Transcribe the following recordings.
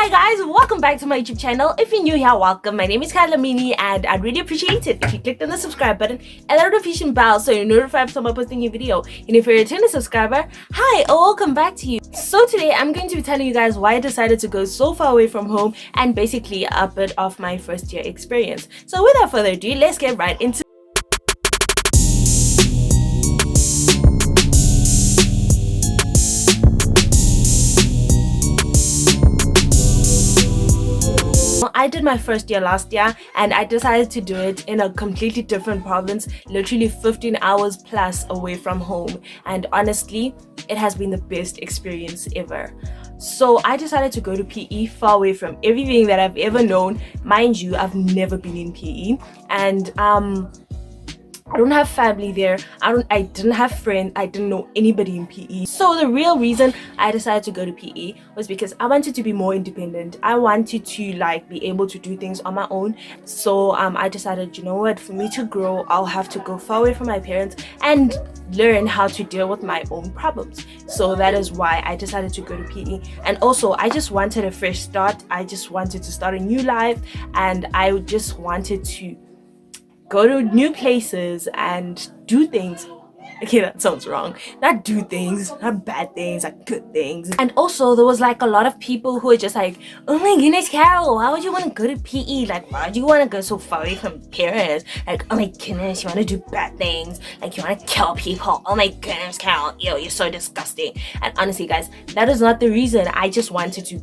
Hi guys, welcome back to my YouTube channel. If you're new here, welcome. My name is Kalamini and I'd really appreciate it if you clicked on the subscribe button and the notification bell so you're notified if I'm posting a video. And if you're a returning subscriber, hi, welcome back to you. So today I'm going to be telling you guys why I decided to go so far away from home and basically a bit of my first year experience. So without further ado, let's get right into I did my first year last year and I decided to do it in a completely different province, literally 15 hours plus away from home, and honestly it has been the best experience ever. So I decided to go to PE, far away from everything that I've ever known. Mind you, I've never been in PE, and I don't have family there. I didn't have friends. I didn't know anybody in PE. So the real reason I decided to go to PE was because I wanted to be more independent. I wanted to be able to do things on my own. So I decided, you know what, for me to grow, I'll have to go far away from my parents and learn how to deal with my own problems. So that is why I decided to go to PE. And also I just wanted a fresh start. I just wanted to start a new life, and I just wanted to go to new places and do things. Okay, that sounds wrong. Not do things, not bad things, like good things. And also there was a lot of people who were just like, oh my goodness, Carol, why would you want to go to PE? Why would you want to go so far away from parents? Oh my goodness, you want to do bad things? You want to kill people? Oh my goodness, Carol, ew, you're so disgusting. And honestly guys, that is not the reason. I just wanted to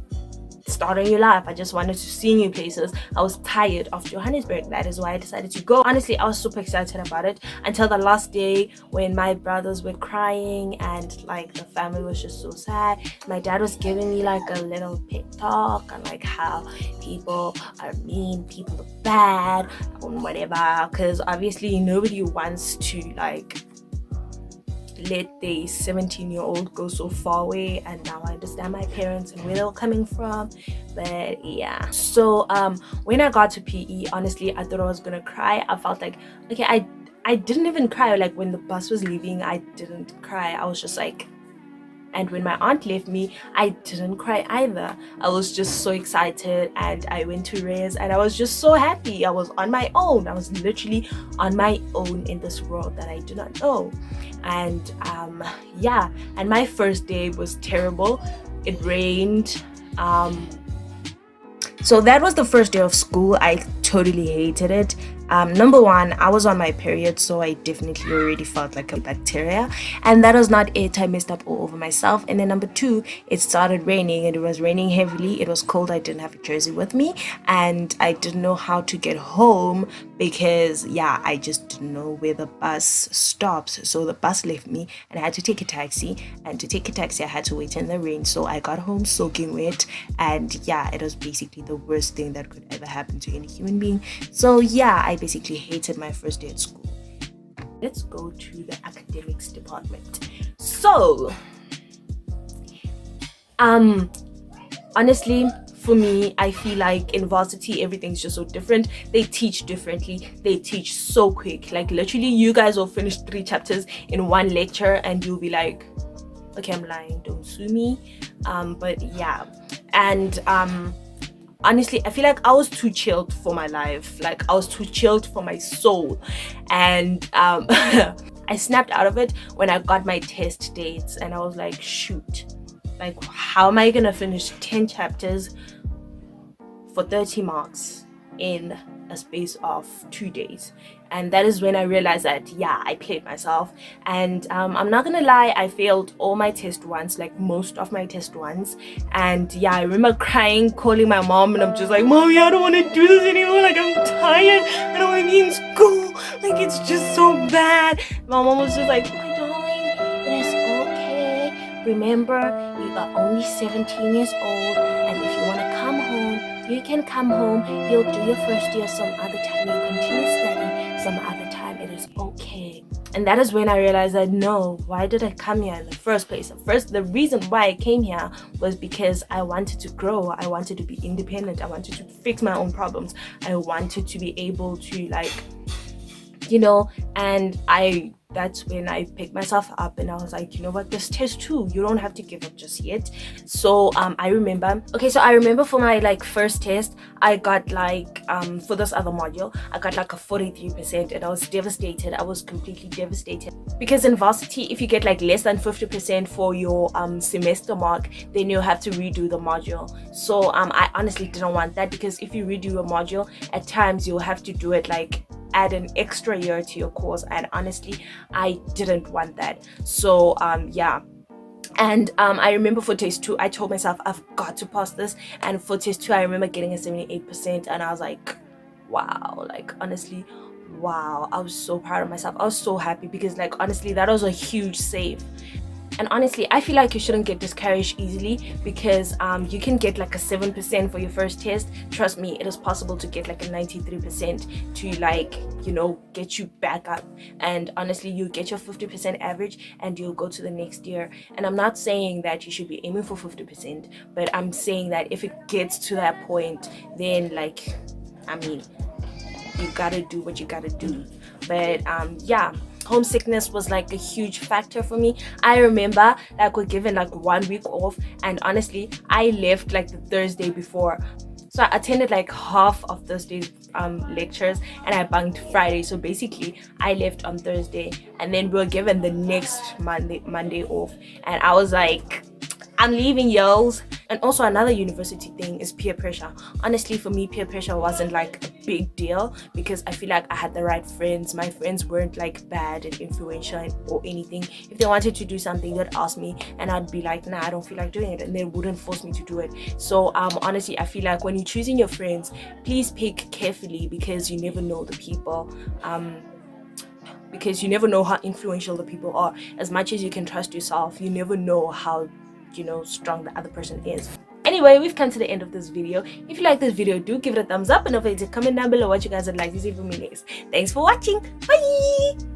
start a new life. I just wanted to see new places. I was tired of Johannesburg. That is why I decided to go. Honestly, I was super excited about it until the last day when my brothers were crying and the family was just so sad. My dad was giving me a little pep talk on how people are mean, people are bad, and whatever, because obviously nobody wants to let the 17-year-old go so far away. And now I understand my parents and where they were coming from. But yeah, so when I got to PE, honestly I thought I was gonna cry. I felt okay, I didn't even cry. When the bus was leaving, I didn't cry. I was just and when my aunt left me, I didn't cry either. I was just so excited, and I went to Reyes and I was just so happy. I was on my own. I was literally on my own in this world that I do not know. And yeah, and my first day was terrible. It rained. So that was the first day of school. I totally hated it. Number one, I was on my period, so I definitely already felt like a bacteria, and that was not it. I messed up all over myself. And then number two, it started raining, and it was raining heavily. It was cold. I didn't have a jersey with me, and I didn't know how to get home because I just didn't know where the bus stops. So the bus left me and I had to take a taxi, and to take a taxi I had to wait in the rain. So I got home soaking wet, and it was basically the worst thing that could ever happen to any human being. So I basically hated my first day at school. Let's go to the academics department. So honestly, for me, I feel like in varsity everything's just so different. They teach differently. They teach so quick. Literally you guys will finish 3 chapters in one lecture and you'll be like, okay, I'm lying, don't sue me. But yeah, and honestly, I feel like I was too chilled for my life. I was too chilled for my soul. And I snapped out of it when I got my test dates, and I was like, shoot, how am I gonna finish 10 chapters for 30 marks in a space of 2 days? And that is when I realized that I played myself. And I'm not gonna lie, I failed all my test once, most of my test ones. And I remember crying, calling my mom, and I'm just like, Mommy, I don't want to do this anymore. I'm tired. I don't want to be in school. It's just so bad. My mom was just like, my darling, it is okay. Remember, you are only 17 years old, and if you want to come home, you can come home. You'll do your first year some other time. You continue studying some other time. It is okay. And that is when I realized that no, why did I come here in the first place? The reason why I came here was because I wanted to grow. I wanted to be independent. I wanted to fix my own problems. I wanted to be able to and I that's when I picked myself up and I was like, you know what, this test too, you don't have to give up just yet. So I remember for my like first test, I got like for this other module, I got like a 43%, and I was devastated. I was completely devastated, because in varsity, if you get like less than 50% for your semester mark, then you'll have to redo the module. So I honestly didn't want that, because if you redo a module, at times you'll have to do it like add an extra year to your course, and honestly I didn't want that. So yeah. And I remember for test 2, I told myself I've got to pass this, and for test 2 I remember getting a 78%, and I was like, wow, like honestly, wow, I was so proud of myself. I was so happy, because like honestly, that was a huge save. And honestly, I feel like you shouldn't get discouraged easily, because you can get like a 7% for your first test. Trust me, it is possible to get like a 93% to like, you know, get you back up. And honestly, you get your 50% average and you'll go to the next year. And I'm not saying that you should be aiming for 50%, but I'm saying that if it gets to that point, then like, I mean, you gotta do what you gotta do. But yeah, homesickness was like a huge factor for me. I remember like we're given like 1 week off, and honestly I left like the Thursday before. So I attended like half of Thursday's lectures, and I bunked Friday. So basically I left on Thursday, and then we were given the next Monday off, and I was like, I'm leaving, yos. And also another university thing is peer pressure. Honestly, for me, peer pressure wasn't like a big deal, because I feel like I had the right friends. My friends weren't like bad and influential or anything. If they wanted to do something, they'd ask me, and I'd be like, nah, I don't feel like doing it, and they wouldn't force me to do it. So honestly, I feel like when you're choosing your friends, please pick carefully, because you never know the people. Because you never know how influential the people are. As much as you can trust yourself, you never know how, you know, strong the other person is. Anyway, we've come to the end of this video. If you like this video, do give it a thumbs up, and don't forget to comment down below what you guys would like to see from me next. Thanks for watching. Bye.